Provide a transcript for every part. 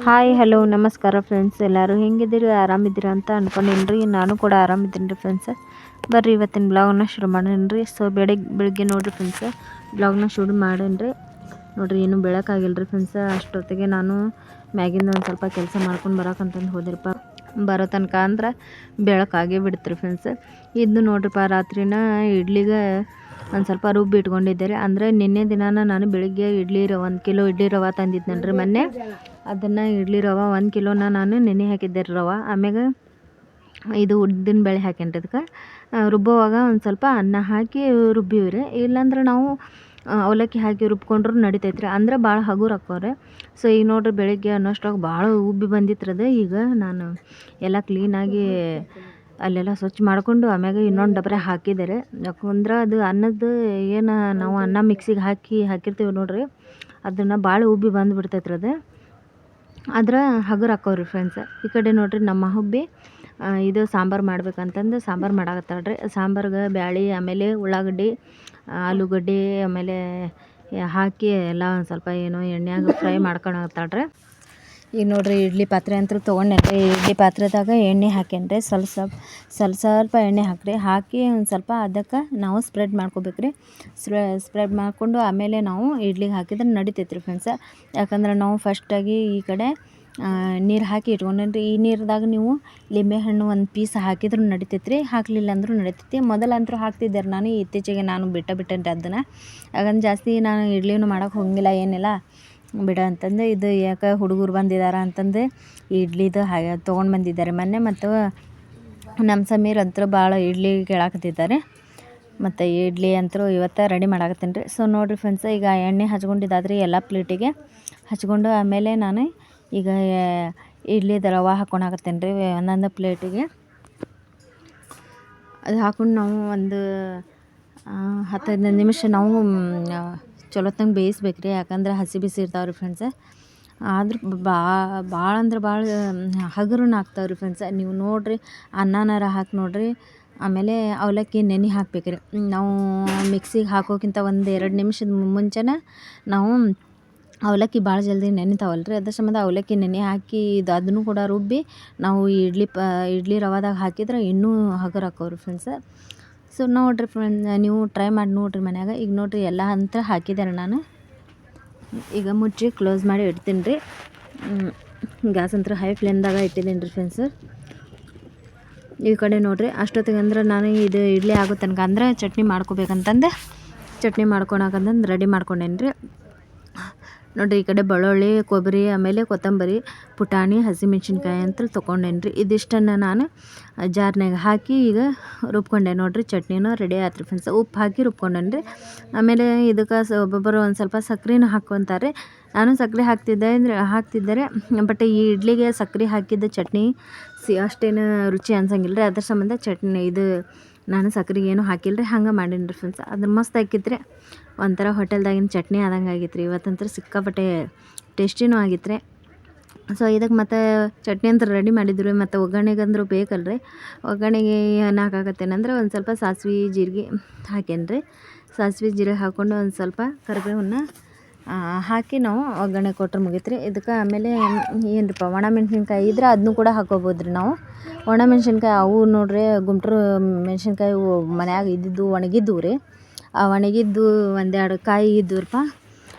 Hi hello ನಮಸ್ಕಾರ friends, ಎಲ್ಲರೂ ಹೆಂಗಿದ್ದೀರಿ? ಆರಾಮಿದ್ದೀರಾ ಅಂತ ಅಂದ್ಕೊಂಡೇನ್ರಿ. ನಾನು ಕೂಡ ಆರಾಮಿದ್ದೀನಿ ರೀ ಫ್ರೆಂಡ್ಸ್. ಬರ್ರಿ ಇವತ್ತಿನ ಬ್ಲಾಗ್ನ ಶುರು ಮಾಡೇನ್ರಿ. ಸೊ ಬೆಳಿಗ್ಗೆ ನೋಡಿರಿ ಫ್ರೆಂಡ್ಸ್, ಬ್ಲಾಗ್ನ ಶುರು ಮಾಡೇನ್ರಿ. ನೋಡಿರಿ, ಏನು ಬೆಳಕಾಗಿಲ್ಲ ರೀ ಫ್ರೆಂಡ್ಸ್. ಅಷ್ಟೊತ್ತಿಗೆ ನಾನು ಮ್ಯಾಗಿಂದ ಒಂದು ಸ್ವಲ್ಪ ಕೆಲಸ ಮಾಡ್ಕೊಂಡು ಬರೋಕಂತಂದು ಹೋದಿರಪ್ಪ. ಬರೋ ತನಕ ಅಂದ್ರೆ ಬೆಳಕಾಗೇ ಬಿಡ್ತೀರಿ ಫ್ರೆಂಡ್ಸ್. ಇದು ನೋಡ್ರಿಪ್ಪ, ರಾತ್ರಿನ ಇಡ್ಲಿಗೆ ಒಂದು ಸ್ವಲ್ಪ ರುಬ್ಬಿ ಇಟ್ಕೊಂಡಿದ್ದೆ ರೀ. ಅಂದರೆ ನಿನ್ನೆ ದಿನಾನ ನಾನು ಬೆಳಿಗ್ಗೆ 1 ಕಿಲೋ ಇಡ್ಲಿ ರವೆ ತಂದಿದ್ನಲ್ರಿ ಮೊನ್ನೆ. ಅದನ್ನು ಇಡ್ಲಿ ರವೆ 1 ಕಿಲೋನ ನಾನು ನೆನೆ ಹಾಕಿದ್ದೆ ರೀ ರವೆ. ಆಮ್ಯಾಗ ಇದು ಉದ್ದಿನ ಬೇಳೆ ಹಾಕೇನ್ರಿ. ಇದಕ್ಕೆ ರುಬ್ಬುವಾಗ ಒಂದು ಸ್ವಲ್ಪ ಅನ್ನ ಹಾಕಿ ರುಬ್ಬಿವಿ ರೀ. ಇಲ್ಲಾಂದ್ರೆ ನಾವು ಅವಲಕ್ಕಿ ಹಾಕಿ ರುಬ್ಕೊಂಡ್ರು ನಡಿತೈತ್ರಿ, ಅಂದ್ರೆ ಭಾಳ ಹಗುರ ಹಾಕೋರಿ. ಸೊ ಈಗ ನೋಡ್ರಿ, ಬೆಳಿಗ್ಗೆ ಅನ್ನೋಷ್ಟ್ರಾಗ ಭಾಳ ಉಬ್ಬಿ ಬಂದಿತ್ತರದ. ಈಗ ನಾನು ಎಲ್ಲ ಕ್ಲೀನಾಗಿ ಅಲ್ಲೆಲ್ಲ ಸ್ವಚ್ಛ ಮಾಡಿಕೊಂಡು ಆಮ್ಯಾಗ ಇನ್ನೊಂದು ಡಬ್ರೆ ಹಾಕಿದ್ದಾರೆ. ಯಾಕಂದ್ರೆ ಅದು ಅನ್ನದ ಏನು ನಾವು ಅನ್ನ ಮಿಕ್ಸಿಗೆ ಹಾಕಿರ್ತೀವಿ ನೋಡ್ರಿ, ಅದನ್ನು ಭಾಳ ಉಬ್ಬಿ ಬಂದುಬಿಡ್ತೈತ್ರಿ ಅದು. ಆದ್ರೆ ಹಗುರ ಹಾಕೋರಿ ಫ್ರೆಂಡ್ಸ್. ಈ ಕಡೆ ನೋಡ್ರಿ, ನಮ್ಮ ಹುಬ್ಬಿ ಇದು ಸಾಂಬಾರು ಮಾಡ್ಬೇಕಂತಂದು ಸಾಂಬಾರು ಮಾಡಾಕತ್ತಾಳ್ರಿ. ಸಾಂಬಾರ್ಗೆ ಬ್ಯಾಳಿ, ಆಮೇಲೆ ಉಳ್ಳಾಗಡ್ಡಿ, ಆಲೂಗಡ್ಡೆ ಆಮೇಲೆ ಹಾಕಿ ಎಲ್ಲ ಒಂದು ಸ್ವಲ್ಪ ಏನೋ ಎಣ್ಣೆಯಾಗ ಫ್ರೈ ಮಾಡ್ಕೊಳತ್ತಾಳ್ರಿ. ಈಗ ನೋಡ್ರಿ, ಇಡ್ಲಿ ಪಾತ್ರೆ ಅಂತೂ ತೊಗೊಂಡೇನ್ರಿ. ಇಡ್ಲಿ ಪಾತ್ರೆದಾಗ ಎಣ್ಣೆ ಹಾಕೇನ್ರಿ. ಸ್ವಲ್ಪ ಎಣ್ಣೆ ಹಾಕಿ ಒಂದು ಸ್ವಲ್ಪ ಅದಕ್ಕೆ ನಾವು ಸ್ಪ್ರೆಡ್ ಮಾಡ್ಕೋಬೇಕ್ರಿ. ಸ್ಪ್ರೆಡ್ ಮಾಡಿಕೊಂಡು ಆಮೇಲೆ ನಾವು ಇಡ್ಲಿಗೆ ಹಾಕಿದ್ರೆ ನಡಿತೈತ್ರಿ ಫ್ರೆಂಡ್ಸ್. ಯಾಕಂದ್ರೆ ನಾವು ಫಸ್ಟಾಗಿ ಈ ಕಡೆ ನೀರು ಹಾಕಿ ಇಟ್ಕೊಂಡೇನ್ರಿ. ಈ ನೀರ್ದಾಗ ನೀವು ಲಿಂಬೆಹಣ್ಣು ಒಂದು ಪೀಸ್ ಹಾಕಿದ್ರೂ ನಡಿತೈತ್ರಿ, ಹಾಕಲಿಲ್ಲ ಅಂದರೂ ನಡಿತೈತಿ. ಮೊದಲಂತೂ ಹಾಕ್ತಿದ್ದೆ ರೀ ನಾನು, ಇತ್ತೀಚೆಗೆ ನಾನು ಬಿಟ್ಟೇನ್ರಿ ಅದನ್ನು. ಯಾಕಂದ್ರೆ ಜಾಸ್ತಿ ನಾನು ಇಡ್ಲಿನೂ ಮಾಡೋಕೆ ಹೋಗಿಲ್ಲ ಏನಿಲ್ಲ ಬಿಡ ಅಂತಂದು. ಇದು ಯಾಕೆ ಹುಡುಗರು ಬಂದಿದ್ದಾರೆ ಅಂತಂದು ಇಡ್ಲಿದು ತೊಗೊಂಡು ಬಂದಿದ್ದಾರೆ ಮೊನ್ನೆ. ಮತ್ತು ನಮ್ಮ ಸಮೀರ್ ಅಂತೂ ಭಾಳ ಇಡ್ಲಿ ಕೇಳಾಕತ್ತಿದ್ದಾರೆ. ಮತ್ತು ಇಡ್ಲಿ ಅಂತೂ ಇವತ್ತು ರೆಡಿ ಮಾಡಾಕತ್ತೀನಿ ರೀ. ಸೊ ನೋಡಿರಿ ಫ್ರೆಂಡ್ಸ್, ಈಗ ಎಣ್ಣೆ ಹಚ್ಕೊಂಡಿದ್ದಾದ್ರಿ ಎಲ್ಲ ಪ್ಲೇಟಿಗೆ ಹಚ್ಕೊಂಡು ಆಮೇಲೆ ನಾನು ಈಗ ಇಡ್ಲಿದು ರವೆ ಹಾಕ್ಕೊಳಕತ್ತೀನಿ ರೀ ಒಂದೊಂದು ಪ್ಲೇಟಿಗೆ. ಅದು ಹಾಕ್ಕೊಂಡು ನಾವು ಒಂದು 10-15 ನಿಮಿಷ ನಾವು ಚಲೋತ್ತಂಗೆ ಬೇಯಿಸ್ಬೇಕ್ರಿ. ಯಾಕಂದ್ರೆ ಹಸಿ ಬಿಸಿ ಇರ್ತಾವ್ರಿ ಫ್ರೆಂಡ್ಸ್. ಆದ್ರೆ ಭಾಳ ಅಂದ್ರೆ ಭಾಳ ಹಗುರನ ಆಗ್ತಾವ್ರಿ ಫ್ರೆಂಡ್ಸ್. ನೀವು ನೋಡಿರಿ, ಅನ್ನನಾರ ಹಾಕಿ ನೋಡಿರಿ. ಆಮೇಲೆ ಅವಲಕ್ಕಿ ನೆನೆ ಹಾಕ್ಬೇಕ್ರಿ. ನಾವು ಮಿಕ್ಸಿಗೆ ಹಾಕೋಕ್ಕಿಂತ 1-2 ನಿಮಿಷದ ಮುಂಚೆನೇ ನಾವು ಅವಲಕ್ಕಿ ಭಾಳ ಜಲ್ದಿ ನೆನಿತಾವಲ್ರಿ. ಅದ್ರ ಸಂಬಂಧ ಅವಲಕ್ಕಿ ನೆನೆ ಹಾಕಿ ಅದನ್ನು ಕೂಡ ರುಬ್ಬಿ ನಾವು ಇಡ್ಲಿ ರವಾದಾಗ ಹಾಕಿದ್ರೆ ಇನ್ನೂ ಹಗುರ ಹಾಕೋರಿ ಫ್ರೆಂಡ್ಸ್. ಸೊ ನೋಡಿರಿ ಫ್ರೆಂಡ್ಸ್, ನೀವು ಟ್ರೈ ಮಾಡಿ ನೋಡಿರಿ ಮನ್ಯಾಗ. ಈಗ ನೋಡಿರಿ, ಎಲ್ಲ ಅಂತ ಹಾಕಿದ್ದಾರೆ ನಾನು. ಈಗ ಮುಚ್ಚಿ ಕ್ಲೋಸ್ ಮಾಡಿ ಇಡ್ತೀನಿ ರೀ. ಗ್ಯಾಸ್ ಅಂತೂ ಹೈ ಫ್ಲೇಮ್ದಾಗ ಇಟ್ಟಿದ್ದೀನಿ ರೀ ಫ್ರೆಂಡ್ಸ್. ಈ ಕಡೆ ನೋಡಿರಿ, ಅಷ್ಟೊತ್ತಿಗೆ ಅಂದ್ರೆ ನಾನು ಇದು ಇಡ್ಲಿ ಆಗೋ ತನಕ ಅಂದ್ರೆ ಚಟ್ನಿ ಮಾಡ್ಕೋಬೇಕಂತಂದು ಚಟ್ನಿ ಮಾಡ್ಕೊಳಕಂತಂದು ರೆಡಿ ಮಾಡ್ಕೊಂಡೇನಿ ರೀ. ನೋಡಿರಿ, ಈ ಕಡೆ ಬೆಳ್ಳುಳ್ಳಿ, ಕೊಬ್ಬರಿ, ಆಮೇಲೆ ಕೊತ್ತಂಬರಿ, ಪುಟಾಣಿ, ಹಸಿಮೆಣ್ಸಿನ್ಕಾಯಿ ಅಂತ ತೊಗೊಂಡೇನಿ ರೀ. ಇದಿಷ್ಟನ್ನು ನಾನು ಜಾರ್ನಾಗ ಹಾಕಿ ಈಗ ರುಬ್ಕೊಂಡೆ. ನೋಡಿರಿ, ಚಟ್ನಿನೂ ರೆಡಿ ಆಯ್ತು ಫ್ರೆಂಡ್ಸ್. ಉಪ್ಪು ಹಾಕಿ ರುಬ್ಕೊಂಡೇನಿ ರೀ. ಆಮೇಲೆ ಇದಕ್ಕೆ ಒಬ್ಬೊಬ್ಬರು ಒಂದು ಸ್ವಲ್ಪ ಸಕ್ಕರೆನೂ ಹಾಕ್ಕೊತಾರೆ. ನಾನು ಸಕ್ಕರೆ ಹಾಕ್ತಿದ್ದರೆ ಬಟ್ ಈ ಇಡ್ಲಿಗೆ ಸಕ್ಕರೆ ಹಾಕಿದ್ದ ಚಟ್ನಿ ಅಷ್ಟೇನು ರುಚಿ ಅನ್ಸಂಗಿಲ್ಲ ರೀ. ಅದ್ರ ಸಂಬಂಧ ಇದು ನಾನು ಸಕ್ಕರೆ ಏನೂ ಹಾಕಿಲ್ಲ ರೀ, ಹಂಗೆ ಮಾಡೀನಿ ರೀ ಫ್ರೆಂಡ್ಸ್. ಅದ್ರ ಮಸ್ತ್ ಆಗಿತ್ತು ರೀ. ಒಂಥರ ಹೋಟೆಲ್ದಾಗಿನ ಚಟ್ನಿ ಆದಂಗೆ ಆಗಿತ್ತು ರೀ. ಇವತ್ತಂತೂ ಸಿಕ್ಕಾಪಟ್ಟೆ ಟೇಸ್ಟಿನೂ ಆಗಿತ್ತು ರೀ. ಸೊ ಇದಕ್ಕೆ ಮತ್ತು ಚಟ್ನಿ ಅಂತ ರೆಡಿ ಮಾಡಿದ್ರು. ಮತ್ತು ಒಗ್ಗರಣೆಗಂದ್ರೂ ಬೇಕಲ್ರಿ. ಒಗ್ಗರಣೆಗೆ ಏನು ಹಾಕಾಕತ್ತೇನಂದ್ರೆ ಒಂದು ಸ್ವಲ್ಪ ಸಾಸಿವೆ ಜೀರಿಗೆ ಹಾಕೇನಿ ರೀ. ಸಾಸಿವೆ ಜೀರಿಗೆ ಹಾಕ್ಕೊಂಡು ಒಂದು ಸ್ವಲ್ಪ ಕರಿಬೇವನ್ನ ಹಾಕಿ ನಾವು ಒಗ್ಗರಣೆ ಕೊಟ್ರೆ ಮುಗೀತು ರೀ. ಇದಕ್ಕೆ ಆಮೇಲೆ ಏನ್ರಿಪ್ಪ, ಒಣ ಮೆಣಸಿನ್ಕಾಯಿ ಇದ್ರೆ ಅದನ್ನೂ ಕೂಡ ಹಾಕ್ಕೋಬೋದು ರೀ ನಾವು. ಒಣ ಮೆಣಸಿನ್ಕಾಯಿ ಅವು ನೋಡ್ರಿ, ಗುಂಟ್ರು ಮೆಣಸಿನ್ಕಾಯಿ ಮನ್ಯಾಗ ಇದ್ದಿದ್ದು ಒಣಗಿದ್ದು ರೀ. ಆ ಒಣಗಿದ್ದು 1-2 ಕಾಯಿ ಇದ್ದುರಪ್ಪ.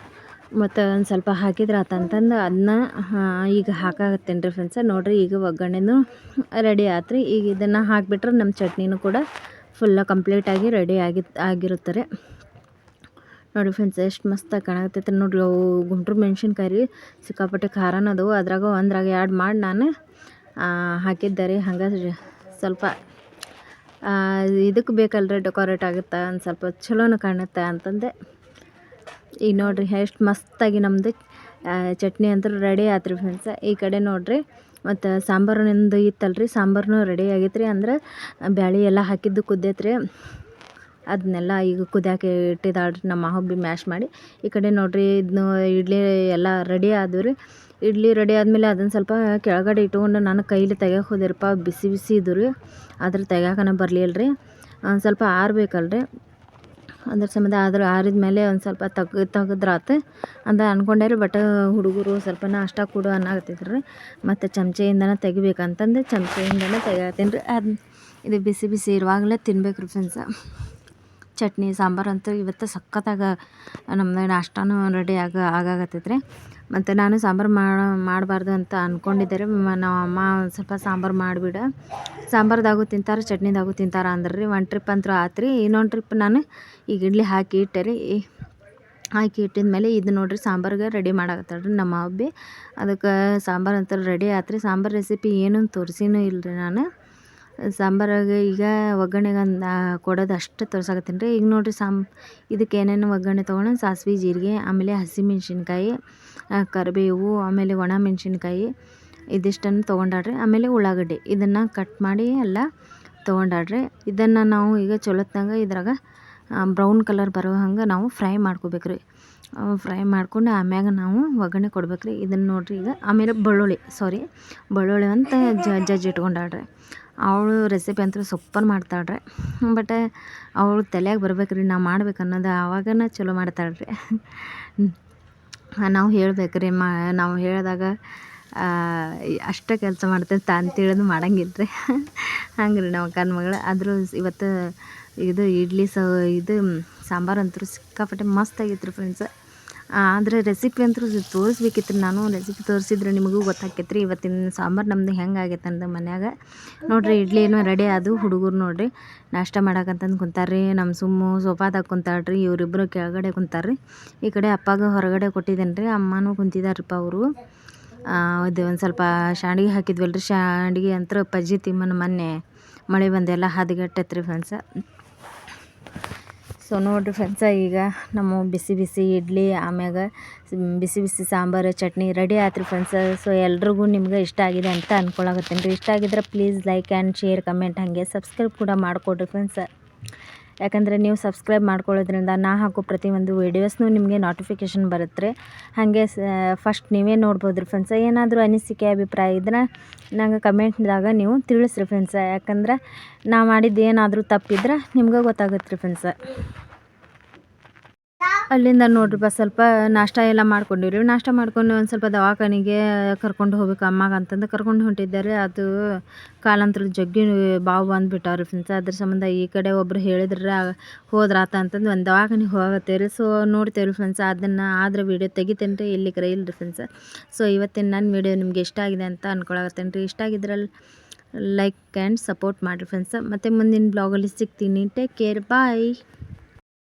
ಮತ್ತು ಒಂದು ಸ್ವಲ್ಪ ಹಾಕಿದ್ರೆ ಆತಂತಂದು ಅದನ್ನ ಈಗ ಹಾಕಾಕತ್ತೇನೆ ರೀ ಫ್ರೆಂಡ್ಸ್. ನೋಡಿರಿ, ಈಗ ಒಗ್ಗರಣೆನೂ ರೆಡಿ ಆಯ್ತು ರೀ. ಈಗ ಇದನ್ನು ಹಾಕಿಬಿಟ್ರೆ ನಮ್ಮ ಚಟ್ನಿನೂ ಕೂಡ ಫುಲ್ಲ ಕಂಪ್ಲೀಟಾಗಿ ರೆಡಿ ಆಗಿರುತ್ತೆ ರೀ. ನೋಡಿ ಫ್ರೆಂಡ್ಸ್, ಎಷ್ಟು ಮಸ್ತಾಗಿ ಕಾಣಕತ್ತೈತೆ ನೋಡಿರಿ. ಅವು ಗುಂಟ್ರು ಮೆಣಸಿನ್ಕಾಯಿ ರೀ, ಸಿಕ್ಕಾಪಟ್ಟೆ ಖಾರನ ಅದಾವು. ಒಂದ್ರಾಗ ಆ್ಯಡ್ ಮಾಡಿ ನಾನು ಹಾಕಿದ್ದೆ ರೀ. ಹಂಗೆ ಸ್ವಲ್ಪ ಇದಕ್ಕೆ ಬೇಕಲ್ರಿ, ಡೆಕೋರೇಟ್ ಆಗುತ್ತೆ, ಒಂದು ಸ್ವಲ್ಪ ಚಲೋನು ಕಾಣುತ್ತೆ ಅಂತಂದೆ. ಈಗ ನೋಡಿರಿ, ಎಷ್ಟು ಮಸ್ತಾಗಿ ನಮ್ಮದು ಚಟ್ನಿ ಅಂತೂ ರೆಡಿ ಆಯ್ತು ರೀ ಫ್ರೆಂಡ್ಸ್. ಈ ಕಡೆ ನೋಡಿರಿ, ಮತ್ತು ಸಾಂಬಾರಿನಿಂದು ಇತ್ತಲ್ರಿ, ಸಾಂಬಾರನು ರೆಡಿ ಆಗೈತೆ ರೀ. ಅಂದ್ರೆ ಬ್ಯಾಳಿ ಎಲ್ಲ ಹಾಕಿದ್ದು ಕುದ್ದೈತೆ ರೀ. ಅದನ್ನೆಲ್ಲ ಈಗ ಕುದಿಯೋಕೆ ಇಟ್ಟಿದ್ದಾಳ್ರಿ ನಮ್ಮ ಹುಬ್ಬಿ ಮ್ಯಾಶ್ ಮಾಡಿ. ಈ ಕಡೆ ನೋಡಿರಿ, ಇದನ್ನು ಇಡ್ಲಿ ಎಲ್ಲ ರೆಡಿ ಆದವು ರೀ. ಇಡ್ಲಿ ರೆಡಿ ಆದಮೇಲೆ ಅದನ್ನು ಸ್ವಲ್ಪ ಕೆಳಗಡೆ ಇಟ್ಕೊಂಡು ನಾನು ಕೈಲಿ ತೆಗಿಯೋಕೆ ಹೋದಿರಪ್ಪ. ಬಿಸಿ ಇದ್ದು ರೀ, ಆದ್ರೆ ತೆಗಿಯೋಕನ ಬರಲಿಲ್ಲ ರೀ. ಸ್ವಲ್ಪ ಆರಬೇಕಲ್ರಿ. ಅದ್ರ ಸಂಬಂಧ ಆರಿದ ಮೇಲೆ ಒಂದು ಸ್ವಲ್ಪ ತೆಗೆದ್ರಾತು ಅಂತ ಅಂದ್ಕೊಂಡೆ ಬಟ್ ಹುಡುಗರು ಸ್ವಲ್ಪ ನಾಷ್ಟ ಕೊಡು ಅನ್ನಕತ್ತಿದ್ರು ರೀ. ಮತ್ತು ಚಮಚೆಯಿಂದನೇ ತೆಗಿಬೇಕಂತಂದು ಚಮಚೆಯಿಂದನೇ ತೆಗಿತೀನಿ ರೀ. ಇದು ಬಿಸಿ ಬಿಸಿ ಇರುವಾಗಲೇ ತಿನ್ಬೇಕು ರೀ ಫ್ರೆಂಡ್ಸ. ಚಟ್ನಿ ಸಾಂಬಾರು ಅಂತೂ ಇವತ್ತು ಸಖತ್ತಾಗ ನಮ್ಮದು ನಾಷ್ಟಾನು ರೆಡಿ ಆಗಾಕತ್ತೈತೆ ರೀ. ಮತ್ತು ನಾನು ಸಾಂಬಾರು ಮಾಡಬಾರ್ದು ಅಂತ ಅಂದ್ಕೊಂಡಿದ್ದೆ ರೀ. ನಮ್ಮ ಅಮ್ಮ ಒಂದು ಸ್ವಲ್ಪ ಸಾಂಬಾರು ಮಾಡಿಬಿಡ, ಸಾಂಬಾರ್ದಾಗೂ ತಿಂತಾರೆ ಚಟ್ನಿದಾಗೂ ತಿಂತಾರೆ ಅಂದ್ರೆ ರೀ. ಒಂದು ಟ್ರಿಪ್ ಅಂತೂ ಆತು ರೀ. ಇನ್ನೊಂದು ಟ್ರಿಪ್ ನಾನು ಈಗ ಇಡ್ಲಿ ಹಾಕಿ ಇಟ್ಟೆ ರೀ. ಹಾಕಿ ಇಟ್ಟಿದ ಮೇಲೆ ಇದು ನೋಡಿರಿ ಸಾಂಬಾರಿಗೆ ರೆಡಿ ಮಾಡಾಕತ್ತಾಳೆ ರೀ ನಮ್ಮ ಅವ್ವ. ಅದಕ್ಕೆ ಸಾಂಬಾರು ಅಂತ ರೆಡಿ ಆತು ರೀ. ಸಾಂಬಾರು ರೆಸಿಪಿ ಏನೂ ತೋರಿಸಿನೂ ಇಲ್ಲ ರೀ ನಾನು. ಸಾಂಬಾರಿಗೆ ಈಗ ಒಗ್ಗರಣೆಗೆ ಕೊಡೋದು ಅಷ್ಟು ತೋರ್ಸಾಕತ್ತೀನಿ ರೀ. ಈಗ ನೋಡಿರಿ ಇದಕ್ಕೆ ಏನೇನು ಒಗ್ಗರಣೆ ತೊಗೊಂಡು ಸಾಸಿವೆ ಜೀರಿಗೆ, ಆಮೇಲೆ ಹಸಿಮೆಣ್ಸಿನ್ಕಾಯಿ, ಕರಿಬೇವು, ಆಮೇಲೆ ಒಣ ಮೆಣಸಿನ್ಕಾಯಿ ಇದಿಷ್ಟನ್ನು ತೊಗೊಂಡಾಡ್ರಿ. ಆಮೇಲೆ ಉಳ್ಳಾಗಡ್ಡಿ ಇದನ್ನು ಕಟ್ ಮಾಡಿ ಎಲ್ಲ ತೊಗೊಂಡಾಡ್ರಿ. ಇದನ್ನು ನಾವು ಈಗ ಚಲೋತ್ನಾಗ ಇದ್ರಾಗ ಬ್ರೌನ್ ಕಲರ್ ಬರೋ ಹಂಗೆ ನಾವು ಫ್ರೈ ಮಾಡ್ಕೋಬೇಕು ರೀ. ಫ್ರೈ ಮಾಡ್ಕೊಂಡು ಆಮ್ಯಾಗ ನಾವು ಒಗ್ಗರಣೆ ಕೊಡ್ಬೇಕು ರೀ. ಇದನ್ನು ನೋಡಿರಿ ಈಗ. ಆಮೇಲೆ ಬೆಳ್ಳುಳ್ಳಿ ಅಂತ ಜಜ್ಜಿ ಇಟ್ಕೊಂಡಾಡ್ರಿ. ಅವಳು ರೆಸಿಪಿ ಅಂತೂ ಸೂಪರ್ ಮಾಡ್ತಾಳ್ರಿ. ಬಟ್ ಅವಳು ತಲೆಯಾಗ ಬರ್ಬೇಕು ರೀ ನಾವು ಮಾಡ್ಬೇಕು ಅನ್ನೋದು, ಆವಾಗನ ಚಲೋ ಮಾಡ್ತಾಳ್ರಿ. ನಾವು ಹೇಳ್ಬೇಕು ರೀ. ನಾವು ಹೇಳಿದಾಗ ಅಷ್ಟೇ ಕೆಲಸ ಮಾಡ್ತೇವೆ ತಾನು ತಿಳಿದು ಮಾಡಂಗಿಲ್ಲ ರೀ. ಹಂಗೆ ರೀ ನಮ್ಮ ಅಕ್ಕನ ಮಗಳು. ಆದರೂ ಇವತ್ತು ಇದು ಇದು ಸಾಂಬಾರು ಅಂತೂ ಸಿಕ್ಕಾಪಟ್ಟೆ ಮಸ್ತ್ ಆಗಿತ್ತು ರೀ ಫ್ರೆಂಡ್ಸ್. ಆದರೆ ರೆಸಿಪಿ ಅಂತೂ ತೋರಿಸ್ಬೇಕಿತ್ತು ರೀ. ನಾನು ರೆಸಿಪಿ ತೋರಿಸಿದ್ರೆ ನಿಮಗೂ ಗೊತ್ತಾಕೈತೆ ರೀ ಇವತ್ತಿನ ಸಾಂಬಾರು ನಮ್ಮದು ಹೆಂಗೆ ಆಗೈತೆ ಅಂತ ಮನ್ಯಾಗ. ನೋಡಿರಿ ಇಡ್ಲಿ ಏನೋ ರೆಡಿ ಅದು. ಹುಡುಗರು ನೋಡಿರಿ ನಾಷ್ಟ ಮಾಡಕ್ಕಂತಂದು ಕುಂತಾರ್ರಿ. ನಮ್ಮ ಸುಮ್ಮು ಸೋಫಾದಾಗ ಕುಂತಾಳ್ರಿ. ಇವರಿಬ್ಬರು ಕೆಳಗಡೆ ಕುಂತಾರ್ರಿ. ಈ ಕಡೆ ಅಪ್ಪಾಗ ಹೊರಗಡೆ ಕೊಟ್ಟಿದ್ದೇನೆ ರೀ. ಅಮ್ಮನೂ ಕುಂತಿದ್ದಾರಪ್ಪ ಅವರು. ಇದು ಒಂದು ಸ್ವಲ್ಪ ಶಾಂಡ್ಗೆ ಹಾಕಿದ್ವಲ್ಲ ರೀ. ಶಾಂಡ್ಗೆ ಅಂತೂ ಪಜ್ಜಿ ತಿಮ್ಮನ ಮೊನ್ನೆ ಮಳೆ ಬಂದೆಲ್ಲ ಹದಗೆಟ್ಟೈತೆ ರೀ ಫ್ರೆಂಡ್ಸ. ಸೊ ನೋಡಿರಿ ಫ್ರೆಂಡ್ಸ, ಈಗ ನಮ್ಮ ಬಿಸಿ ಬಿಸಿ ಇಡ್ಲಿ ಆಮ್ಯಾಗ ಬಿಸಿ ಬಿಸಿ ಸಾಂಬಾರು ಚಟ್ನಿ ರೆಡಿ ಆಯ್ತು ರೀ ಫ್ರೆಂಡ್ಸ. ಸೊ ಎಲ್ರಿಗೂ ನಿಮ್ಗೆ ಇಷ್ಟ ಆಗಿದೆ ಅಂತ ಅಂದ್ಕೊಳಕತ್ತೀನಿ ರೀ. ಇಷ್ಟ ಆಗಿದ್ರೆ please like and share comment ಹಾಗೆ ಸಬ್ಸ್ಕ್ರೈಬ್ ಕೂಡ ಮಾಡಿಕೊಡ್ರಿ ಫ್ರೆಂಡ್ಸ. ಯಾಕಂದರೆ ನೀವು ಸಬ್ಸ್ಕ್ರೈಬ್ ಮಾಡ್ಕೊಳ್ಳೋದ್ರಿಂದ ನಾ ಹಾಕೋ ಪ್ರತಿಯೊಂದು ವೀಡಿಯೋಸ್ನೂ ನಿಮಗೆ ನೋಟಿಫಿಕೇಷನ್ ಬರುತ್ತೆ ರೀ. ಹಾಗೆ ಫಸ್ಟ್ ನೀವೇ ನೋಡ್ಬೋದು ರೀ ಫ್ರೆಂಡ್ಸ. ಏನಾದರೂ ಅನಿಸಿಕೆ ಅಭಿಪ್ರಾಯ ಇದ್ರೆ ನಂಗೆ ಕಮೆಂಟ್ದಾಗ ನೀವು ತಿಳಿಸ್ರಿ ಫ್ರೆಂಡ್ಸ. ಯಾಕಂದ್ರೆ ನಾ ಮಾಡಿದ್ದು ಏನಾದರೂ ತಪ್ಪಿದ್ರೆ ನಿಮ್ಗೆ ಗೊತ್ತಾಗುತ್ತೆ ರೀ ಫ್ರೆಂಡ್ಸ. ಅಲ್ಲಿಂದ ನೋಡ್ರಿ ಸ್ವಲ್ಪ ನಾಷ್ಟ ಎಲ್ಲ ಮಾಡ್ಕೊಂಡಿವ್ರಿ. ನಾಷ್ಟ ಮಾಡ್ಕೊಂಡು ಒಂದು ಸ್ವಲ್ಪ ದವಾಖಾನೆಗೆ ಕರ್ಕೊಂಡು ಹೋಗ್ಬೇಕು ಅಮ್ಮಗೆ ಅಂತಂದು ಕರ್ಕೊಂಡು ಹೊಂಟಿದ್ದಾರೆ. ಅದು ಕಾಲಂತರ ಜಗ್ಗಿ ಬಾವು ಬಂದುಬಿಟ್ಟವ್ರಿ ಫ್ರೆಂಡ್ಸ್. ಅದ್ರ ಸಂಬಂಧ ಈ ಕಡೆ ಒಬ್ಬರು ಹೇಳಿದ್ರೆ ಹೋದ್ರಾತ ಅಂತಂದು ಒಂದು ದವಾಖಾನೆಗೆ ಹೋಗತ್ತೇವ್ರಿ. So ನೋಡ್ತೇವ್ರಿ friends. ಅದನ್ನು ಆದ್ರೆ ವೀಡಿಯೋ ತೆಗಿತೇನೆ ರೀ, ಇಲ್ಲಿ ಕರೆ ಇಲ್ಲ ರೀ ಫ್ರೆಂಡ್ಸ್. ಸೊ ಇವತ್ತಿನ ನನ್ನ ವೀಡಿಯೋ ನಿಮಗೆ ಇಷ್ಟ ಆಗಿದೆ ಅಂತ ಅಂದ್ಕೊಳಕತ್ತೇನೆ ರೀ. ಇಷ್ಟ ಆಗಿದ್ರಲ್ಲಿ ಲೈಕ್ ಆ್ಯಂಡ್ ಸಪೋರ್ಟ್ ಮಾಡಿರಿ ಫ್ರೆಂಡ್ಸ್. ಮತ್ತು ಮುಂದಿನ ಬ್ಲಾಗಲ್ಲಿ ಸಿಗ್ತೀನಿ. ಟೇಕ್ ಕೇರ್, ಬಾಯ್.